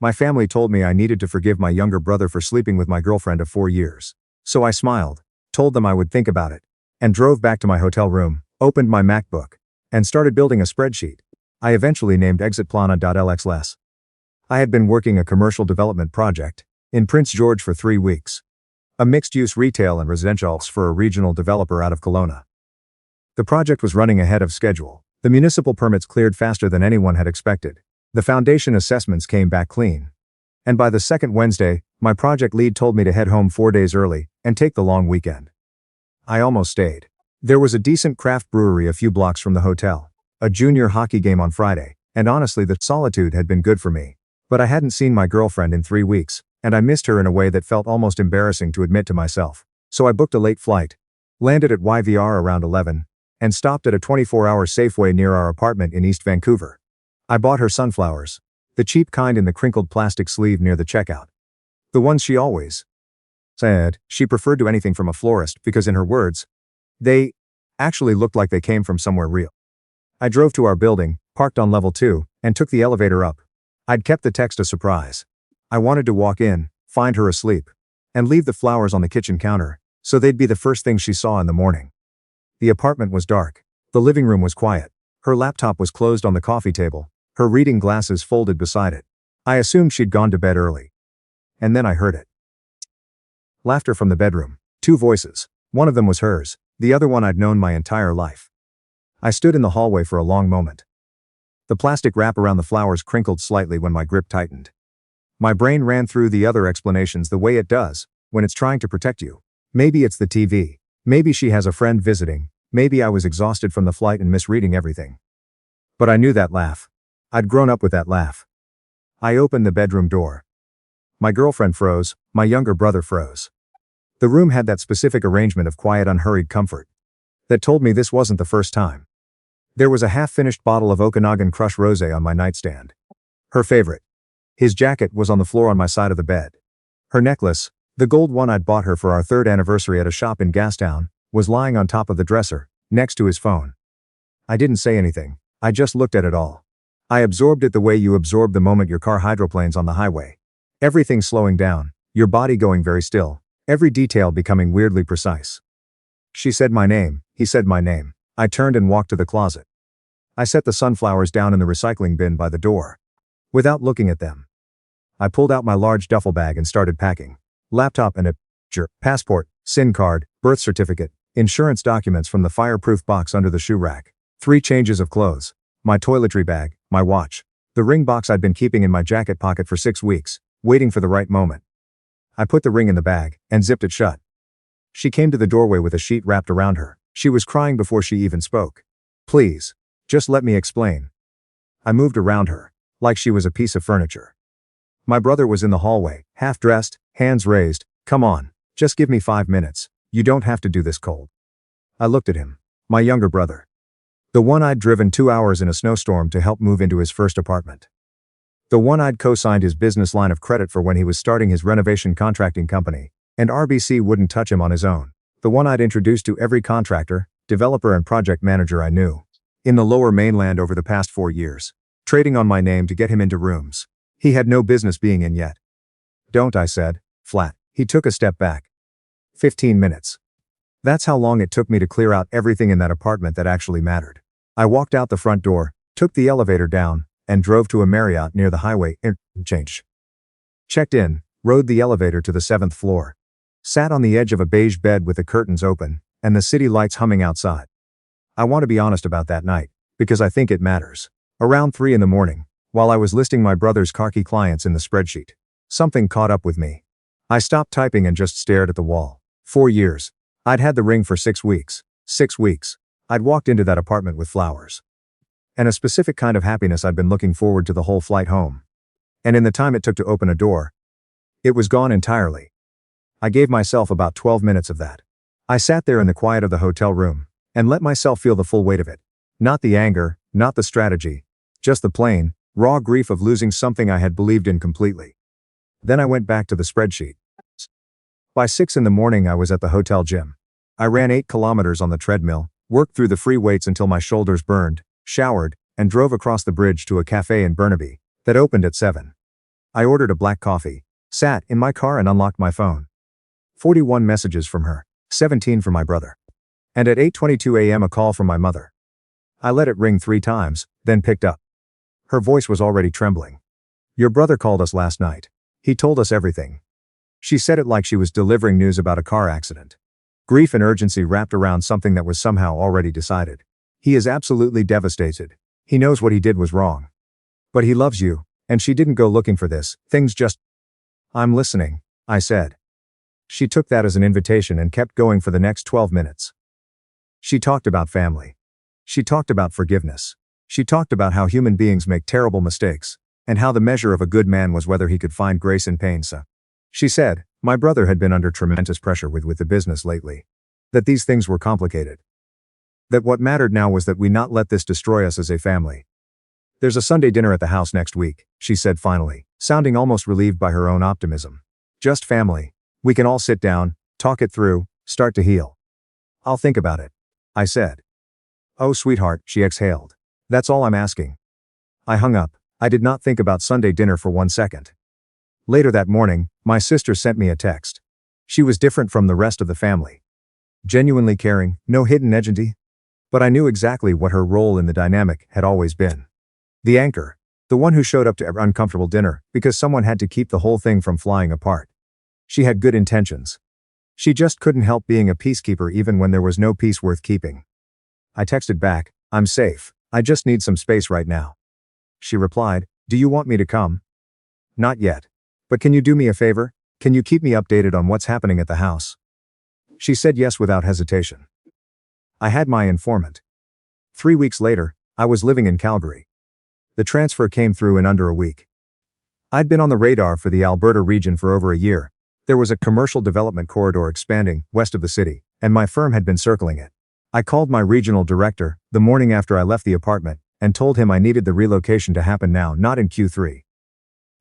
My family told me I needed to forgive my younger brother for sleeping with my girlfriend of 4 years. So I smiled, told them I would think about it, and drove back to my hotel room, opened my MacBook, and started building a spreadsheet. I eventually named exitplana.lxless. I had been working a commercial development project in Prince George for 3 weeks. A mixed-use retail and residential for a regional developer out of Kelowna. The project was running ahead of schedule. The municipal permits cleared faster than anyone had expected. The foundation assessments came back clean. And by the second Wednesday, my project lead told me to head home 4 days early and take the long weekend. I almost stayed. There was a decent craft brewery a few blocks from the hotel, a junior hockey game on Friday, and honestly the solitude had been good for me. But I hadn't seen my girlfriend in 3 weeks, and I missed her in a way that felt almost embarrassing to admit to myself. So I booked a late flight, landed at YVR around 11, and stopped at a 24-hour Safeway near our apartment in East Vancouver. I bought her sunflowers, the cheap kind in the crinkled plastic sleeve near the checkout. The ones she always said she preferred to anything from a florist because, in her words, they actually looked like they came from somewhere real. I drove to our building, parked on level 2, and took the elevator up. I'd kept the text a surprise. I wanted to walk in, find her asleep, and leave the flowers on the kitchen counter, so they'd be the first thing she saw in the morning. The apartment was dark. The living room was quiet. Her laptop was closed on the coffee table, her reading glasses folded beside it. I assumed she'd gone to bed early. And then I heard it. Laughter from the bedroom. 2 voices. One of them was hers, the other one I'd known my entire life. I stood in the hallway for a long moment. The plastic wrap around the flowers crinkled slightly when my grip tightened. My brain ran through the other explanations the way it does when it's trying to protect you. Maybe it's the TV. Maybe she has a friend visiting. Maybe I was exhausted from the flight and misreading everything. But I knew that laugh. I'd grown up with that laugh. I opened the bedroom door. My girlfriend froze, my younger brother froze. The room had that specific arrangement of quiet, unhurried comfort that told me this wasn't the first time. There was a half-finished bottle of Okanagan Crush Rosé on my nightstand. Her favorite. His jacket was on the floor on my side of the bed. Her necklace, the gold one I'd bought her for our 3rd anniversary at a shop in Gastown, was lying on top of the dresser, next to his phone. I didn't say anything. I just looked at it all. I absorbed it the way you absorb the moment your car hydroplanes on the highway. Everything slowing down, your body going very still, every detail becoming weirdly precise. She said my name, he said my name. I turned and walked to the closet. I set the sunflowers down in the recycling bin by the door. Without looking at them, I pulled out my large duffel bag and started packing. Laptop and a passport, SIN card, birth certificate, insurance documents from the fireproof box under the shoe rack. 3 changes of clothes. My toiletry bag, my watch, the ring box I'd been keeping in my jacket pocket for 6 weeks, waiting for the right moment. I put the ring in the bag and zipped it shut. She came to the doorway with a sheet wrapped around her. She was crying before she even spoke. Please, just let me explain. I moved around her, like she was a piece of furniture. My brother was in the hallway, half-dressed, hands raised. Come on, just give me 5 minutes. You don't have to do this cold. I looked at him. My younger brother. The one I'd driven 2 hours in a snowstorm to help move into his first apartment. The one I'd co-signed his business line of credit for when he was starting his renovation contracting company, and RBC wouldn't touch him on his own. The one I'd introduced to every contractor, developer and project manager I knew in the Lower Mainland over the past 4 years, trading on my name to get him into rooms he had no business being in yet. Don't, I said, flat. He took a step back. 15 minutes. That's how long it took me to clear out everything in that apartment that actually mattered. I walked out the front door, took the elevator down, and drove to a Marriott near the highway interchange. Checked in, rode the elevator to the 7th floor. Sat on the edge of a beige bed with the curtains open, and the city lights humming outside. I want to be honest about that night, because I think it matters. Around 3 in the morning, while I was listing my brother's khaki clients in the spreadsheet, something caught up with me. I stopped typing and just stared at the wall. 4 years. I'd had the ring for 6 weeks. 6 weeks. I'd walked into that apartment with flowers. And a specific kind of happiness I'd been looking forward to the whole flight home. And in the time it took to open a door, it was gone entirely. I gave myself about 12 minutes of that. I sat there in the quiet of the hotel room, and let myself feel the full weight of it. Not the anger, not the strategy, just the plain, raw grief of losing something I had believed in completely. Then I went back to the spreadsheet. By 6 in the morning I was at the hotel gym. I ran 8 kilometers on the treadmill, worked through the free weights until my shoulders burned, showered, and drove across the bridge to a cafe in Burnaby that opened at 7. I ordered a black coffee, sat in my car and unlocked my phone. 41 messages from her, 17 from my brother. And at 8:22 a.m. a call from my mother. I let it ring 3 times, then picked up. Her voice was already trembling. "Your brother called us last night. He told us everything." She said it like she was delivering news about a car accident. Grief and urgency wrapped around something that was somehow already decided. "He is absolutely devastated. He knows what he did was wrong. But he loves you, and she didn't go looking for this, things just—" "I'm listening," I said. She took that as an invitation and kept going for the next 12 minutes. She talked about family. She talked about forgiveness. She talked about how human beings make terrible mistakes, and how the measure of a good man was whether he could find grace in pain. So, she said, my brother had been under tremendous pressure with the business lately. That these things were complicated. That what mattered now was that we not let this destroy us as a family. "There's a Sunday dinner at the house next week," she said finally, sounding almost relieved by her own optimism. "Just family. We can all sit down, talk it through, start to heal." "I'll think about it," I said. "Oh, sweetheart," she exhaled. "That's all I'm asking." I hung up. I did not think about Sunday dinner for 1 second. Later that morning, my sister sent me a text. She was different from the rest of the family. Genuinely caring, no hidden agenda. But I knew exactly what her role in the dynamic had always been. The anchor. The one who showed up to every uncomfortable dinner because someone had to keep the whole thing from flying apart. She had good intentions. She just couldn't help being a peacekeeper even when there was no peace worth keeping. I texted back, "I'm safe. I just need some space right now." She replied, "Do you want me to come?" "Not yet. But can you do me a favor? Can you keep me updated on what's happening at the house?" She said yes without hesitation. I had my informant. 3 weeks later, I was living in Calgary. The transfer came through in under a week. I'd been on the radar for the Alberta region for over a year. There was a commercial development corridor expanding west of the city, and my firm had been circling it. I called my regional director the morning after I left the apartment and told him I needed the relocation to happen now, not in Q3.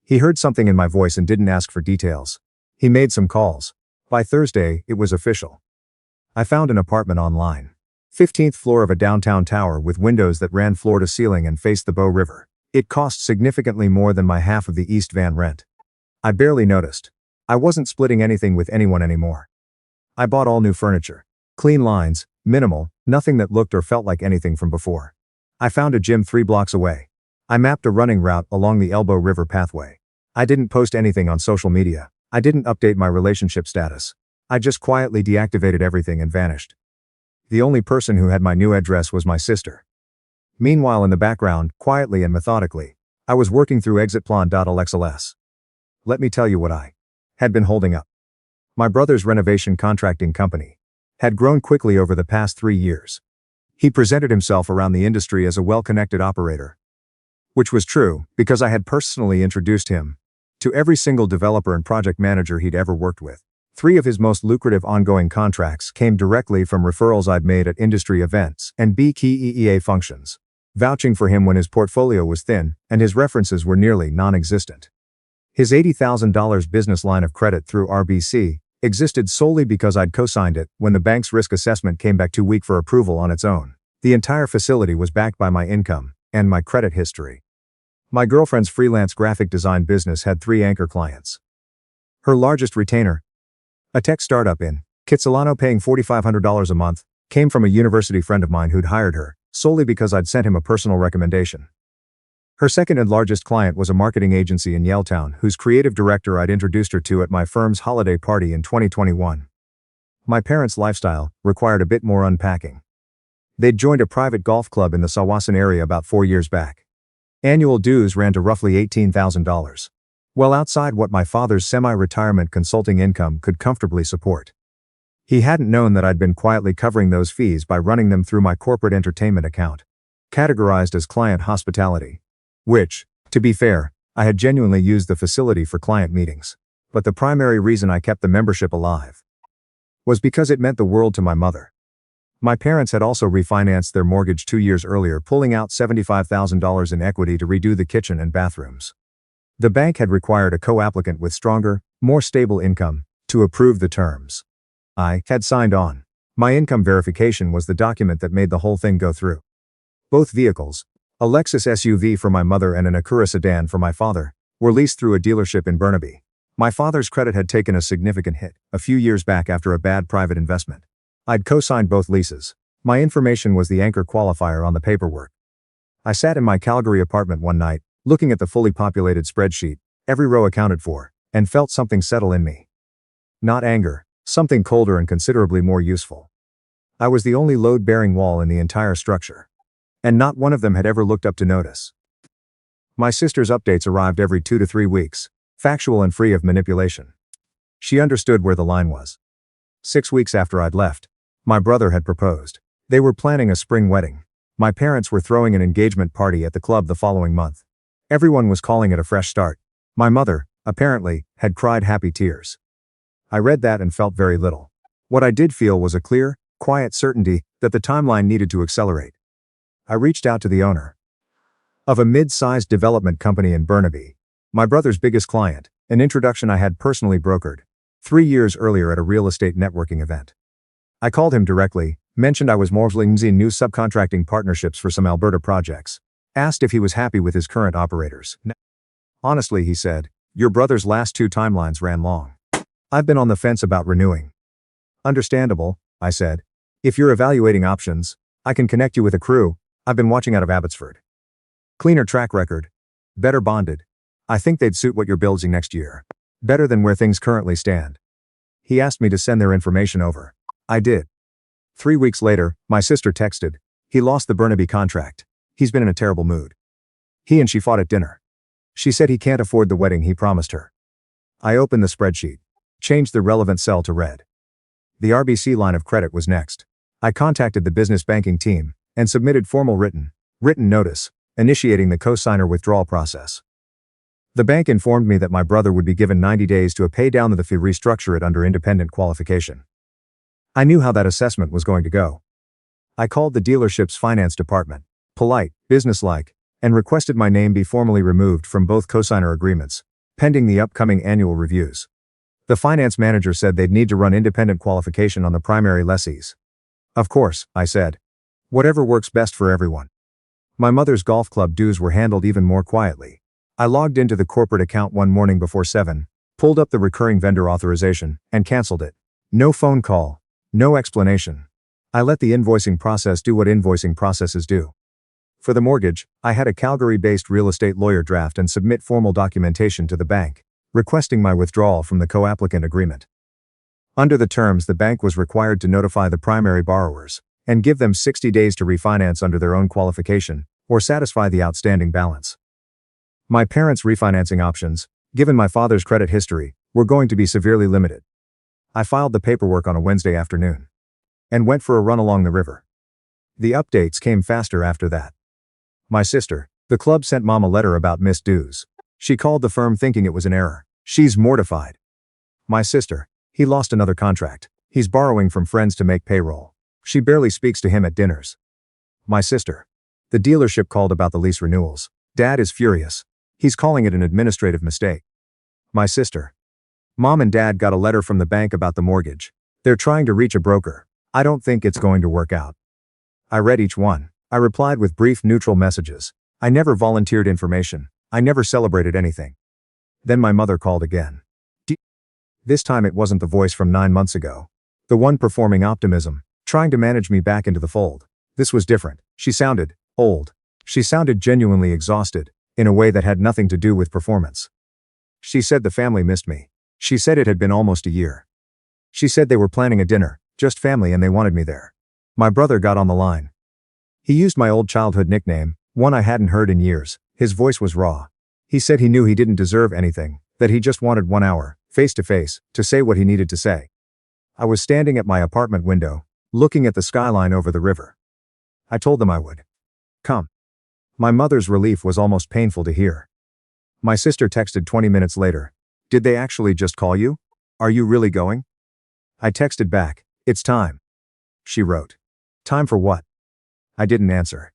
He heard something in my voice and didn't ask for details. He made some calls. By Thursday, it was official. I found an apartment online. 15th floor of a downtown tower with windows that ran floor to ceiling and faced the Bow River. It cost significantly more than my half of the East Van rent. I barely noticed. I wasn't splitting anything with anyone anymore. I bought all new furniture. Clean lines, minimal, nothing that looked or felt like anything from before. I found a gym 3 blocks away. I mapped a running route along the Elbow River pathway. I didn't post anything on social media. I didn't update my relationship status. I just quietly deactivated everything and vanished. The only person who had my new address was my sister. Meanwhile, in the background, quietly and methodically, I was working through exitplan.lxls. Let me tell you what I had been holding up. My brother's renovation contracting company had grown quickly over the past 3 years. He presented himself around the industry as a well-connected operator. Which was true, because I had personally introduced him to every single developer and project manager he'd ever worked with. 3 of his most lucrative ongoing contracts came directly from referrals I'd made at industry events and key EEA functions, vouching for him when his portfolio was thin and his references were nearly non-existent. His $80,000 business line of credit through RBC existed solely because I'd co-signed it when the bank's risk assessment came back too weak for approval on its own. The entire facility was backed by my income and my credit history. My girlfriend's freelance graphic design business had 3 anchor clients. Her largest retainer, a tech startup in Kitsilano paying $4,500 a month, came from a university friend of mine who'd hired her, solely because I'd sent him a personal recommendation. Her second and largest client was a marketing agency in Yaletown whose creative director I'd introduced her to at my firm's holiday party in 2021. My parents' lifestyle required a bit more unpacking. They'd joined a private golf club in the Sawasan area about 4 years back. Annual dues ran to roughly $18,000. Well outside what my father's semi-retirement consulting income could comfortably support. He hadn't known that I'd been quietly covering those fees by running them through my corporate entertainment account, categorized as client hospitality. Which, to be fair, I had genuinely used the facility for client meetings. But the primary reason I kept the membership alive was because it meant the world to my mother. My parents had also refinanced their mortgage 2 years earlier, pulling out $75,000 in equity to redo the kitchen and bathrooms. The bank had required a co-applicant with stronger, more stable income to approve the terms. I had signed on. My income verification was the document that made the whole thing go through. Both vehicles, a Lexus SUV for my mother and an Acura sedan for my father, were leased through a dealership in Burnaby. My father's credit had taken a significant hit a few years back after a bad private investment. I'd co-signed both leases. My information was the anchor qualifier on the paperwork. I sat in my Calgary apartment one night, looking at the fully populated spreadsheet, every row accounted for, and felt something settle in me. Not anger, something colder and considerably more useful. I was the only load-bearing wall in the entire structure. And not one of them had ever looked up to notice. My sister's updates arrived every 2 to 3 weeks, factual and free of manipulation. She understood where the line was. 6 weeks after I'd left, my brother had proposed. They were planning a spring wedding. My parents were throwing an engagement party at the club the following month. Everyone was calling it a fresh start. My mother, apparently, had cried happy tears. I read that and felt very little. What I did feel was a clear, quiet certainty that the timeline needed to accelerate. I reached out to the owner of a mid-sized development company in Burnaby, my brother's biggest client, an introduction I had personally brokered 3 years earlier at a real estate networking event. I called him directly, mentioned I was modeling new subcontracting partnerships for some Alberta projects, asked if he was happy with his current operators. Honestly, he said, your brother's last 2 timelines ran long. I've been on the fence about renewing. Understandable, I said. If you're evaluating options, I can connect you with a crew. I've been watching out of Abbotsford. Cleaner track record. Better bonded. I think they'd suit what you're building next year. Better than where things currently stand. He asked me to send their information over. I did. 3 weeks later, my sister texted. He lost the Burnaby contract. He's been in a terrible mood. He and she fought at dinner. She said he can't afford the wedding he promised her. I opened the spreadsheet. Changed the relevant cell to red. The RBC line of credit was next. I contacted the business banking team and submitted formal written notice, initiating the co-signer withdrawal process. The bank informed me that my brother would be given 90 days to pay down the fee, restructure it under independent qualification. I knew how that assessment was going to go. I called the dealership's finance department, polite, businesslike, and requested my name be formally removed from both co-signer agreements, pending the upcoming annual reviews. The finance manager said they'd need to run independent qualification on the primary lessees. Of course, I said. Whatever works best for everyone. My mother's golf club dues were handled even more quietly. I logged into the corporate account one morning before 7, pulled up the recurring vendor authorization, and canceled it. No phone call. No explanation. I let the invoicing process do what invoicing processes do. For the mortgage, I had a Calgary-based real estate lawyer draft and submit formal documentation to the bank, requesting my withdrawal from the co-applicant agreement. Under the terms, the bank was required to notify the primary borrowers and give them 60 days to refinance under their own qualification or satisfy the outstanding balance. My parents' refinancing options, given my father's credit history, were going to be severely limited. I filed the paperwork on a Wednesday afternoon and went for a run along the river. The updates came faster after that. My sister, the club, sent Mom a letter about missed dues. She called the firm thinking it was an error. She's mortified. My sister, he lost another contract. He's borrowing from friends to make payroll. She barely speaks to him at dinners. My sister, the dealership called about the lease renewals. Dad is furious. He's calling it an administrative mistake. My sister, Mom and Dad got a letter from the bank about the mortgage. They're trying to reach a broker. I don't think it's going to work out. I read each one. I replied with brief neutral messages. I never volunteered information. I never celebrated anything. Then my mother called again. This time it wasn't the voice from 9 months ago. The one performing optimism, trying to manage me back into the fold. This was different. She sounded old. She sounded genuinely exhausted, in a way that had nothing to do with performance. She said the family missed me. She said it had been almost a year. She said they were planning a dinner, just family, and they wanted me there. My brother got on the line. He used my old childhood nickname, one I hadn't heard in years. His voice was raw. He said he knew he didn't deserve anything, that he just wanted 1 hour, face to face, to say what he needed to say. I was standing at my apartment window, looking at the skyline over the river. I told them I would come. My mother's relief was almost painful to hear. My sister texted 20 minutes later. Did they actually just call you? Are you really going? I texted back, it's time. She wrote. Time for what? I didn't answer.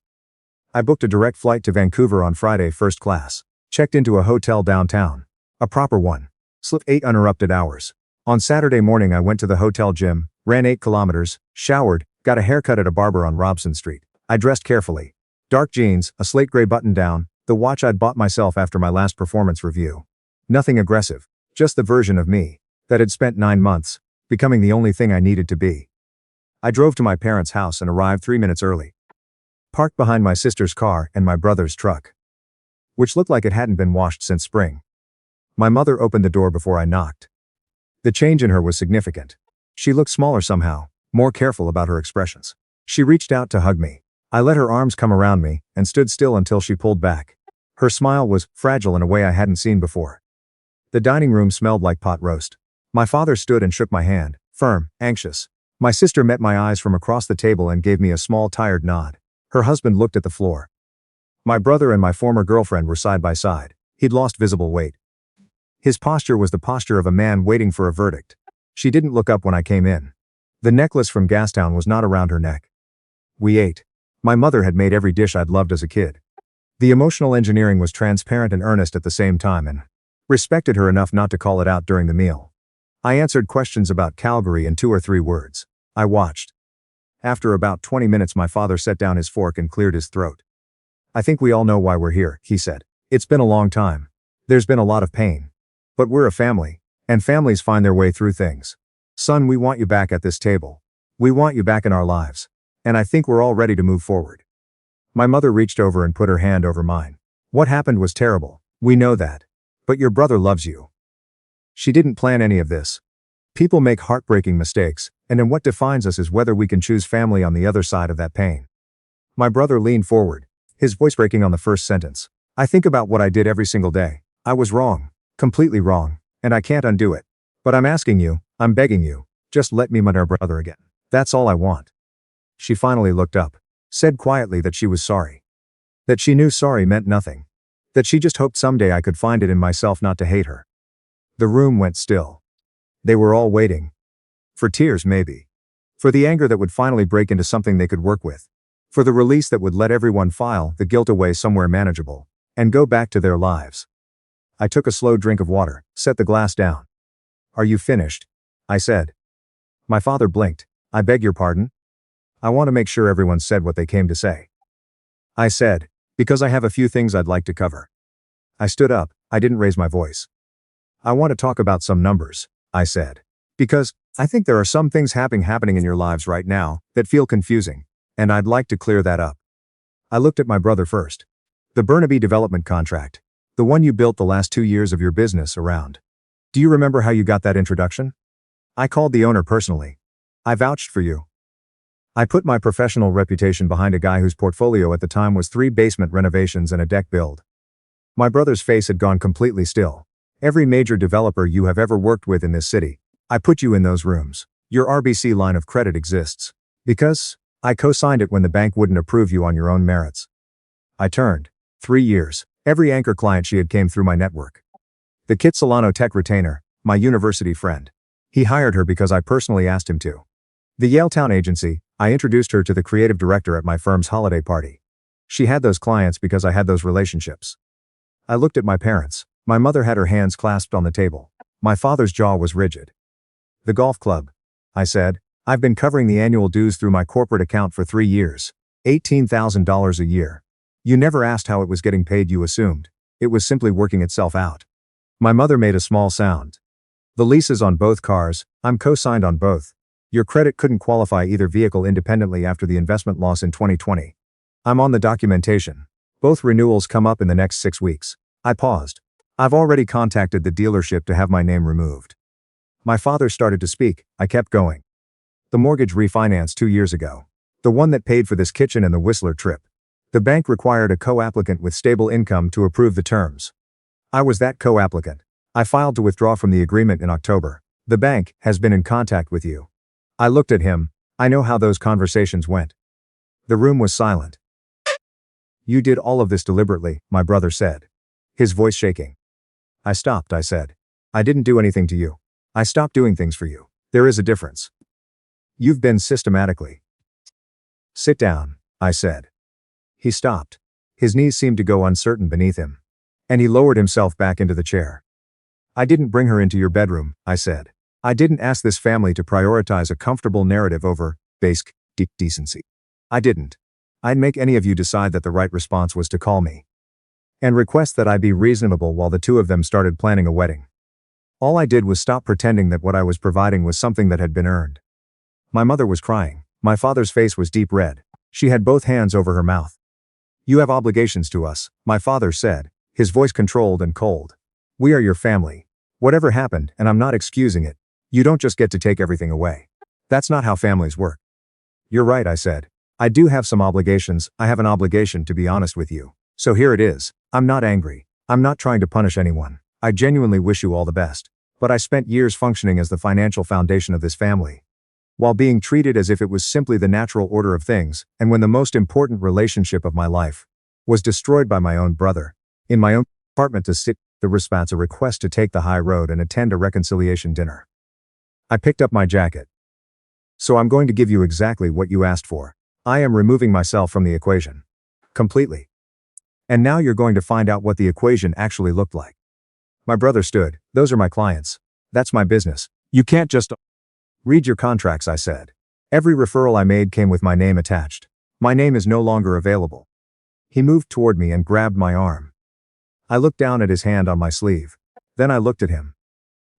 I booked a direct flight to Vancouver on Friday, first class. Checked into a hotel downtown. A proper one. Slept 8 uninterrupted hours. On Saturday morning I went to the hotel gym, ran 8 kilometers, showered, got a haircut at a barber on Robson Street. I dressed carefully. Dark jeans, a slate gray button down, The watch I'd bought myself after my last performance review. Nothing aggressive. Just the version of me that had spent 9 months becoming the only thing I needed to be. I drove to my parents' house and arrived 3 minutes early. Parked behind my sister's car and my brother's truck, which looked like it hadn't been washed since spring. My mother opened the door before I knocked. The change in her was significant. She looked smaller somehow, more careful about her expressions. She reached out to hug me. I let her arms come around me and stood still until she pulled back. Her smile was fragile in a way I hadn't seen before. The dining room smelled like pot roast. My father stood and shook my hand, firm, anxious. My sister met my eyes from across the table and gave me a small, tired nod. Her husband looked at the floor. My brother and my former girlfriend were side by side. He'd lost visible weight. His posture was the posture of a man waiting for a verdict. She didn't look up when I came in. The necklace from Gastown was not around her neck. We ate. My mother had made every dish I'd loved as a kid. The emotional engineering was transparent and earnest at the same time, and respected her enough not to call it out during the meal. I answered questions about Calgary in 2 or 3 words. I watched. After about 20 minutes my father set down his fork and cleared his throat. "I think we all know why we're here," he said. "It's been a long time. There's been a lot of pain. But we're a family, and families find their way through things. Son, we want you back at this table. We want you back in our lives. And I think we're all ready to move forward." My mother reached over and put her hand over mine. "What happened was terrible. We know that. But your brother loves you." She didn't plan any of this. People make heartbreaking mistakes, and what defines us is whether we can choose family on the other side of that pain. My brother leaned forward, his voice breaking on the first sentence. "I think about what I did every single day. I was wrong. Completely wrong. And I can't undo it. But I'm asking you, I'm begging you, just let me meet our brother again. That's all I want." She finally looked up, said quietly that she was sorry. That she knew sorry meant nothing. That she just hoped someday I could find it in myself not to hate her. The room went still. They were all waiting. For tears, maybe. For the anger that would finally break into something they could work with. For the release that would let everyone file the guilt away somewhere manageable, and go back to their lives. I took a slow drink of water, set the glass down. "Are you finished?" I said. My father blinked. "I beg your pardon?" "I want to make sure everyone said what they came to say." I said, "Because I have a few things I'd like to cover." I stood up. I didn't raise my voice. "I want to talk about some numbers," I said. "Because I think there are some things happening in your lives right now that feel confusing, and I'd like to clear that up." I looked at my brother first. "The Burnaby development contract. The one you built the last 2 years of your business around. Do you remember how you got that introduction? I called the owner personally. I vouched for you. I put my professional reputation behind a guy whose portfolio at the time was 3 basement renovations and a deck build." My brother's face had gone completely still. "Every major developer you have ever worked with in this city, I put you in those rooms. Your RBC line of credit exists. Because I co-signed it when the bank wouldn't approve you on your own merits." I turned. 3 years. Every anchor client she had came through my network. The Kit Solano tech retainer, my university friend. He hired her because I personally asked him to. The Yaletown agency, I introduced her to the creative director at my firm's holiday party. She had those clients because I had those relationships. I looked at my parents. My mother had her hands clasped on the table. My father's jaw was rigid. "The golf club," I said. "I've been covering the annual dues through my corporate account for 3 years. $18,000 a year. You never asked how it was getting paid, you assumed. It was simply working itself out." My mother made a small sound. "The leases on both cars, I'm co-signed on both. Your credit couldn't qualify either vehicle independently after the investment loss in 2020. I'm on the documentation. Both renewals come up in the next 6 weeks." I paused. "I've already contacted the dealership to have my name removed." My father started to speak. I kept going. "The mortgage refinanced 2 years ago. The one that paid for this kitchen and the Whistler trip. The bank required a co-applicant with stable income to approve the terms. I was that co-applicant. I filed to withdraw from the agreement in October. The bank has been in contact with you." I looked at him. I know how those conversations went. The room was silent. "You did all of this deliberately," my brother said, his voice shaking. I stopped. I said, "I didn't do anything to you. I stopped doing things for you. There is a difference. You've been systematically." "Sit down," I said. He stopped. His knees seemed to go uncertain beneath him. And he lowered himself back into the chair. "I didn't bring her into your bedroom," I said. "I didn't ask this family to prioritize a comfortable narrative over basic decency. I didn't. I'd make any of you decide that the right response was to call me and request that I be reasonable while the two of them started planning a wedding. All I did was stop pretending that what I was providing was something that had been earned. My mother was crying. My father's face was deep red. She had both hands over her mouth. "You have obligations to us," my father said, his voice controlled and cold. "We are your family. Whatever happened, and I'm not excusing it, you don't just get to take everything away. That's not how families work." "You're right," I said. "I do have some obligations. I have an obligation to be honest with you. So here it is. I'm not angry. I'm not trying to punish anyone. I genuinely wish you all the best. But I spent years functioning as the financial foundation of this family, while being treated as if it was simply the natural order of things, and when the most important relationship of my life was destroyed by my own brother, in my own apartment to sit the response a request to take the high road and attend a reconciliation dinner." I picked up my jacket. "So I'm going to give you exactly what you asked for. I am removing myself from the equation. Completely. And now you're going to find out what the equation actually looked like." My brother stood. "Those are my clients. That's my business. You can't just read your contracts," I said. "Every referral I made came with my name attached. My name is no longer available." He moved toward me and grabbed my arm. I looked down at his hand on my sleeve. Then I looked at him.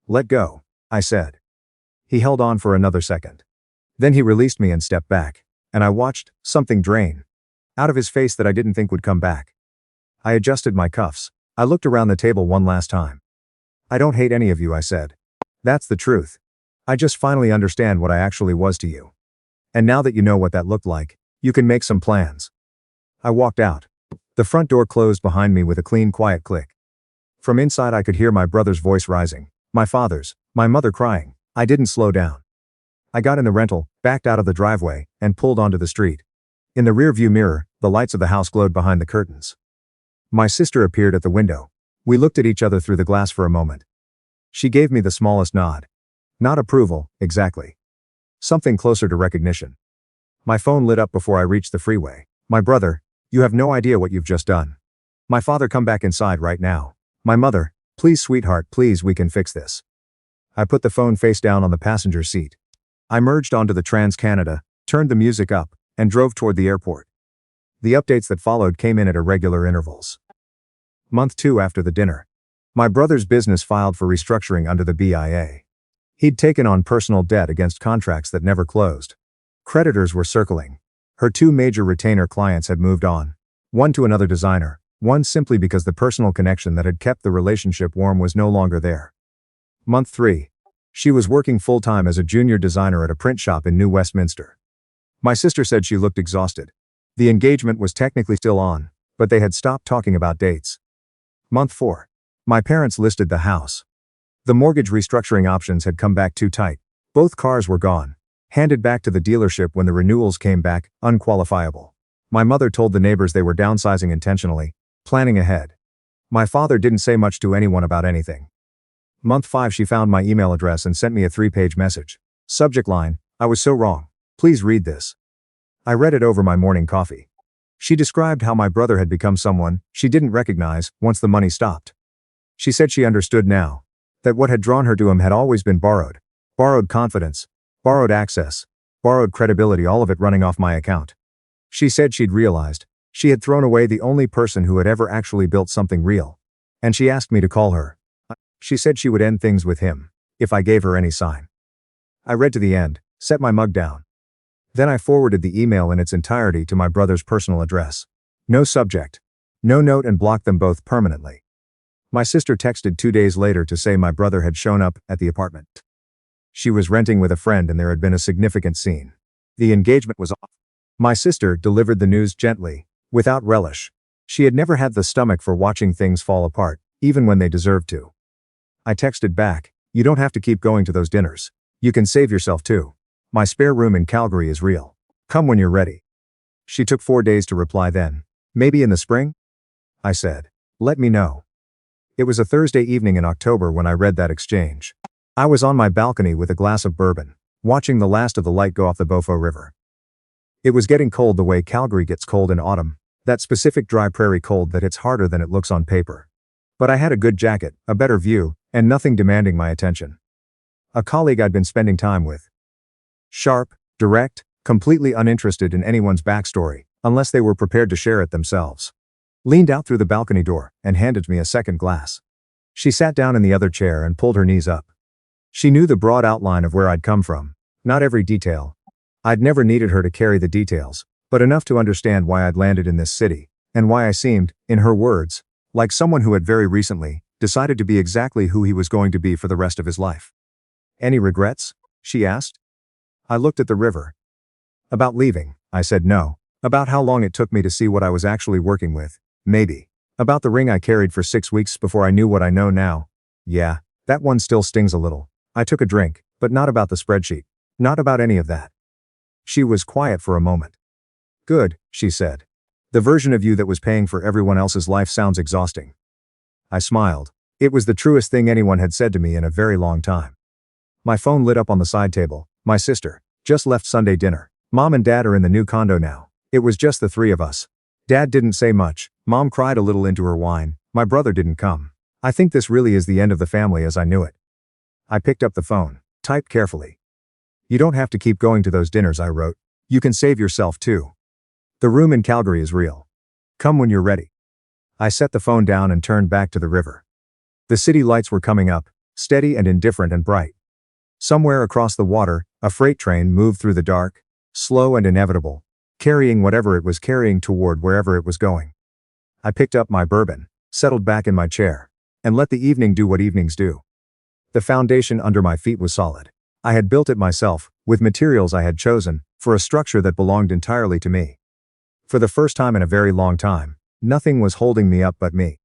"Let go," I said. He held on for another second. Then he released me and stepped back, and I watched something drain out of his face that I didn't think would come back. I adjusted my cuffs. I looked around the table one last time. "I don't hate any of you," I said. "That's the truth. I just finally understand what I actually was to you. And now that you know what that looked like, you can make some plans." I walked out. The front door closed behind me with a clean, quiet click. From inside I could hear my brother's voice rising, my father's, my mother crying. I didn't slow down. I got in the rental, backed out of the driveway, and pulled onto the street. In the rearview mirror, the lights of the house glowed behind the curtains. My sister appeared at the window. We looked at each other through the glass for a moment. She gave me the smallest nod. Not approval, exactly. Something closer to recognition. My phone lit up before I reached the freeway. "My brother, you have no idea what you've just done." My father, "Come back inside right now." My mother, "Please sweetheart, please, we can fix this." I put the phone face down on the passenger seat. I merged onto the Trans-Canada, turned the music up, and drove toward the airport. The updates that followed came in at irregular intervals. Month 2 after the dinner. My brother's business filed for restructuring under the BIA. He'd taken on personal debt against contracts that never closed. Creditors were circling. Her 2 major retainer clients had moved on. One to another designer, one simply because the personal connection that had kept the relationship warm was no longer there. Month 3. She was working full-time as a junior designer at a print shop in New Westminster. My sister said she looked exhausted. The engagement was technically still on, but they had stopped talking about dates. Month 4. My parents listed the house. The mortgage restructuring options had come back too tight. Both cars were gone. Handed back to the dealership when the renewals came back, unqualifiable. My mother told the neighbors they were downsizing intentionally, planning ahead. My father didn't say much to anyone about anything. Month 5. She found my email address and sent me a 3-page message. Subject line, "I was so wrong. Please read this." I read it over my morning coffee. She described how my brother had become someone she didn't recognize once the money stopped. She said she understood now that what had drawn her to him had always been borrowed. Borrowed confidence, borrowed access, borrowed credibility, all of it running off my account. She said she'd realized she had thrown away the only person who had ever actually built something real. And she asked me to call her. She said she would end things with him if I gave her any sign. I read to the end, set my mug down. Then I forwarded the email in its entirety to my brother's personal address. No subject, no note, and blocked them both permanently. My sister texted 2 days later to say my brother had shown up at the apartment. She was renting with a friend and there had been a significant scene. The engagement was off. My sister delivered the news gently, without relish. She had never had the stomach for watching things fall apart, even when they deserved to. I texted back, "You don't have to keep going to those dinners. You can save yourself too. My spare room in Calgary is real. Come when you're ready." She took 4 days to reply then. "Maybe in the spring?" I said. "Let me know." It was a Thursday evening in October when I read that exchange. I was on my balcony with a glass of bourbon, watching the last of the light go off the Beaufort River. It was getting cold the way Calgary gets cold in autumn, that specific dry prairie cold that hits harder than it looks on paper. But I had a good jacket, a better view, and nothing demanding my attention. A colleague I'd been spending time with. Sharp, direct, completely uninterested in anyone's backstory, unless they were prepared to share it themselves. leaned out through the balcony door, and handed me a second glass. She sat down in the other chair and pulled her knees up. She knew the broad outline of where I'd come from. Not every detail. I'd never needed her to carry the details, but enough to understand why I'd landed in this city, and why I seemed, in her words, like someone who had very recently decided to be exactly who he was going to be for the rest of his life. Any regrets? She asked. I looked at the river. About leaving, I said no. About how long it took me to see what I was actually working with, maybe. About the ring I carried for 6 weeks before I knew what I know now. Yeah, that one still stings a little. I took a drink, but not about the spreadsheet. Not about any of that. She was quiet for a moment. Good, she said. The version of you that was paying for everyone else's life sounds exhausting. I smiled. It was the truest thing anyone had said to me in a very long time. My phone lit up on the side table. My sister just left Sunday dinner. Mom and Dad are in the new condo now. It was just the three of us. Dad didn't say much. Mom cried a little into her wine. My brother didn't come. I think this really is the end of the family as I knew it. I picked up the phone, typed carefully. You don't have to keep going to those dinners, I wrote. You can save yourself too. The room in Calgary is real. Come when you're ready. I set the phone down and turned back to the river. The city lights were coming up, steady and indifferent and bright. Somewhere across the water, a freight train moved through the dark, slow and inevitable, carrying whatever it was carrying toward wherever it was going. I picked up my bourbon, settled back in my chair, and let the evening do what evenings do. The foundation under my feet was solid. I had built it myself, with materials I had chosen, for a structure that belonged entirely to me. For the first time in a very long time, nothing was holding me up but me.